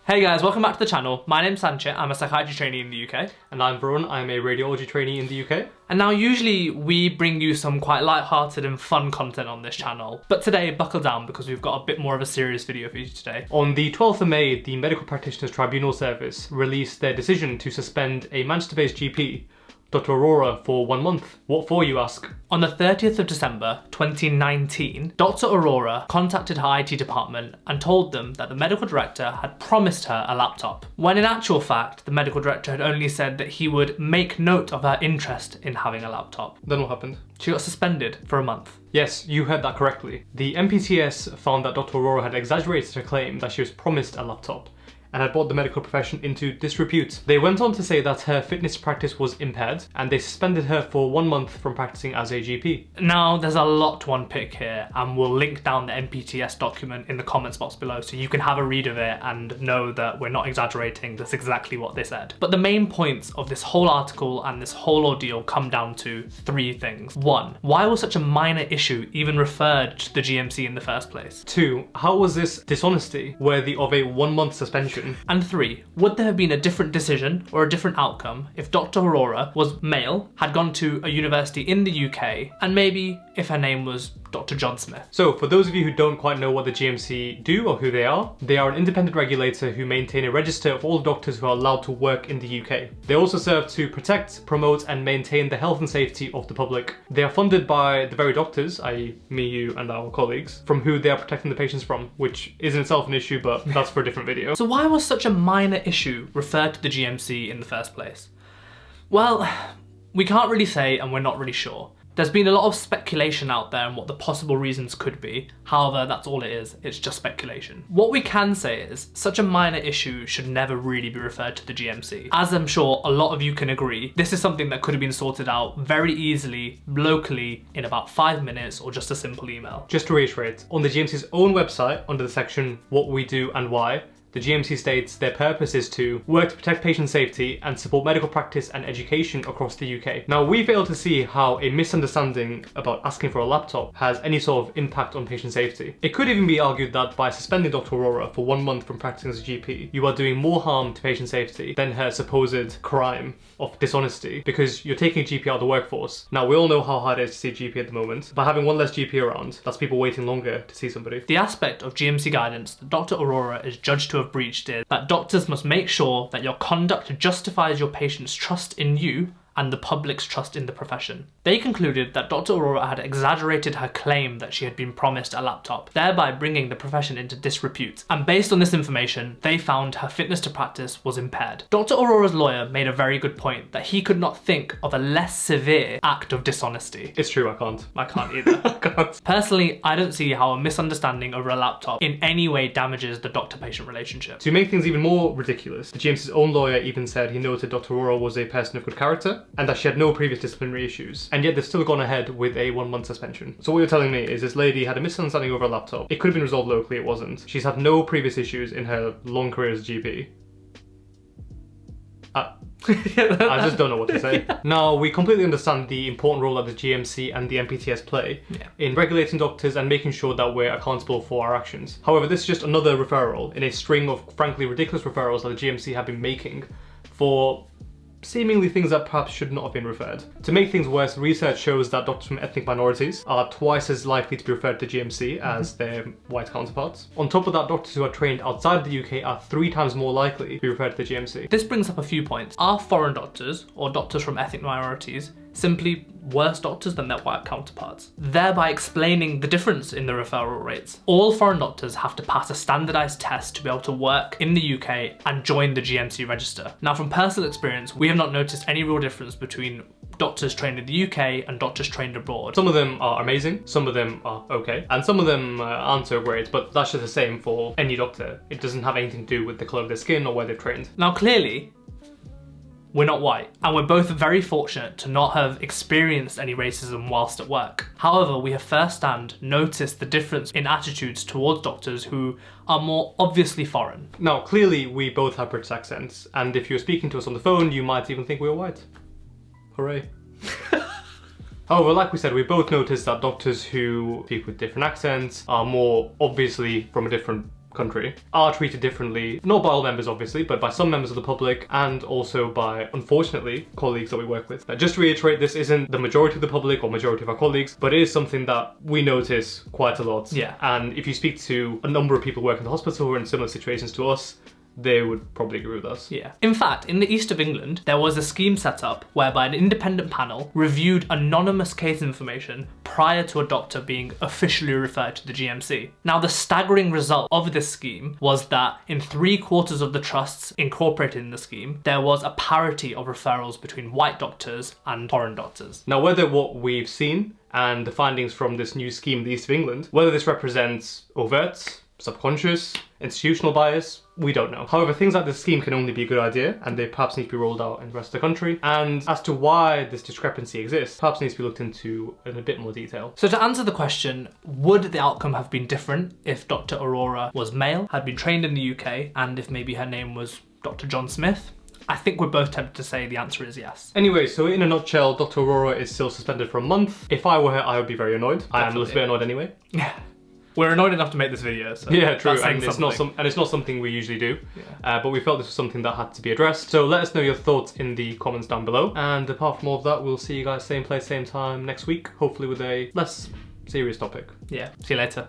Hey guys, welcome back to the channel. My name's Sanchit, I'm a psychiatry trainee in the UK. And I'm Varun, I'm a radiology trainee in the UK. And now usually we bring you some quite light-hearted and fun content on this channel. But today, buckle down because we've got a bit more of a serious video for you today. On the 12th of May, the Medical Practitioners Tribunal Service released their decision to suspend a Manchester-based GP, Dr. Aurora, for 1 month. What for, you ask? On the 30th of December 2019, Dr. Aurora contacted her IT department and told them that the medical director had promised her a laptop, when in actual fact, the medical director had only said that he would make note of her interest in having a laptop. Then what happened? She got suspended for a month. Yes, you heard that correctly. The MPTS found that Dr. Aurora had exaggerated her claim that she was promised a laptop and had brought the medical profession into disrepute. They went on to say that her fitness practice was impaired and they suspended her for 1 month from practicing as a GP. Now, there's a lot to unpick here and we'll link down the MPTS document in the comments box below so you can have a read of it and know that we're not exaggerating, that's exactly what they said. But the main points of this whole article and this whole ordeal come down to 3 things. 1, why was such a minor issue even referred to the GMC in the first place? 2, how was this dishonesty worthy of a 1 month suspension? And 3, would there have been a different decision or a different outcome if Dr. Aurora was male, had gone to a university in the UK, and maybe if her name was Dr. John Smith? So, for those of you who don't quite know what the GMC do or who they are an independent regulator who maintain a register of all doctors who are allowed to work in the UK. They also serve to protect, promote and maintain the health and safety of the public. They are funded by the very doctors, i.e. me, you and our colleagues, from who they are protecting the patients from, which is in itself an issue, but that's for a different video. So why was such a minor issue referred to the GMC in the first place? Well, we can't really say and we're not really sure. There's been a lot of speculation out there on what the possible reasons could be. However, that's all it is, it's just speculation. What we can say is, such a minor issue should never really be referred to the GMC. As I'm sure a lot of you can agree, this is something that could have been sorted out very easily, locally, in about 5 minutes or just a simple email. Just to reiterate, on the GMC's own website, under the section What We Do and Why, the GMC states their purpose is to work to protect patient safety and support medical practice and education across the UK. Now, we fail to see how a misunderstanding about asking for a laptop has any sort of impact on patient safety. It could even be argued that by suspending Dr. Aurora for 1 month from practicing as a GP, you are doing more harm to patient safety than her supposed crime of dishonesty, because you're taking a GP out of the workforce. Now, we all know how hard it is to see a GP at the moment. By having one less GP around, that's people waiting longer to see somebody. The aspect of GMC guidance that Dr. Aurora is judged to have breached is that doctors must make sure that your conduct justifies your patient's trust in you and the public's trust in the profession. They concluded that Dr. Aurora had exaggerated her claim that she had been promised a laptop, thereby bringing the profession into disrepute. And based on this information, they found her fitness to practice was impaired. Dr. Aurora's lawyer made a very good point that he could not think of a less severe act of dishonesty. It's true, I can't. I can't either. I can't. Personally, I don't see how a misunderstanding over a laptop in any way damages the doctor-patient relationship. To make things even more ridiculous, the GMC's own lawyer even said he noted Dr. Aurora was a person of good character and that she had no previous disciplinary issues, and yet they've still gone ahead with a 1 month suspension. So what you're telling me is this lady had a misunderstanding over a laptop. It could have been resolved locally, it wasn't. She's had no previous issues in her long career as a GP. I just don't know what to say. Now, we completely understand the important role that the GMC and the MPTS play in regulating doctors and making sure that we're accountable for our actions. However, this is just another referral in a string of frankly ridiculous referrals that the GMC have been making for seemingly things that perhaps should not have been referred. To make things worse, research shows that doctors from ethnic minorities are twice as likely to be referred to GMC as their white counterparts. On top of that, doctors who are trained outside of the UK are 3 times more likely to be referred to the GMC. This brings up a few points. Are foreign doctors, or doctors from ethnic minorities, simply worse doctors than their white counterparts, thereby explaining the difference in the referral rates? All foreign doctors have to pass a standardised test to be able to work in the UK and join the GMC register. Now, from personal experience, we have not noticed any real difference between doctors trained in the UK and doctors trained abroad. Some of them are amazing, some of them are okay, and some of them aren't so great, but that's just the same for any doctor. It doesn't have anything to do with the colour of their skin or where they've trained. Now, clearly, we're not white, and we're both very fortunate to not have experienced any racism whilst at work. However, we have firsthand noticed the difference in attitudes towards doctors who are more obviously foreign. Now, clearly we both have British accents, and if you're speaking to us on the phone, you might even think we were white. Hooray. However, like we said, we both noticed that doctors who speak with different accents are more obviously from a different country are treated differently, not by all members obviously, but by some members of the public and also by, unfortunately, colleagues that we work with. Just to reiterate, this isn't the majority of the public or majority of our colleagues, but it is something that we notice quite a lot. Yeah. And if you speak to a number of people working in the hospital who are in similar situations to us, they would probably agree with us. Yeah. In fact, in the east of England, there was a scheme set up whereby an independent panel reviewed anonymous case information prior to a doctor being officially referred to the GMC. Now, the staggering result of this scheme was that in 3/4 of the trusts incorporated in the scheme, there was a parity of referrals between white doctors and foreign doctors. Now, whether what we've seen and the findings from this new scheme in the east of England, whether this represents overt, subconscious, institutional bias, we don't know. However, things like this scheme can only be a good idea, and they perhaps need to be rolled out in the rest of the country. And as to why this discrepancy exists, perhaps needs to be looked into in a bit more detail. So to answer the question, would the outcome have been different if Dr. Aurora was male, had been trained in the UK, and if maybe her name was Dr. John Smith? I think we're both tempted to say the answer is yes. Anyway, so in a nutshell, Dr. Aurora is still suspended for a month. If I were her, I would be very annoyed. I am a little bit annoyed anyway. Yeah. We're annoyed enough to make this video, so yeah, true, that's and it's not something we usually do. Yeah. But we felt this was something that had to be addressed. So let us know your thoughts in the comments down below. And apart from all of that, we'll see you guys same place, same time next week, hopefully with a less serious topic. Yeah. See you later.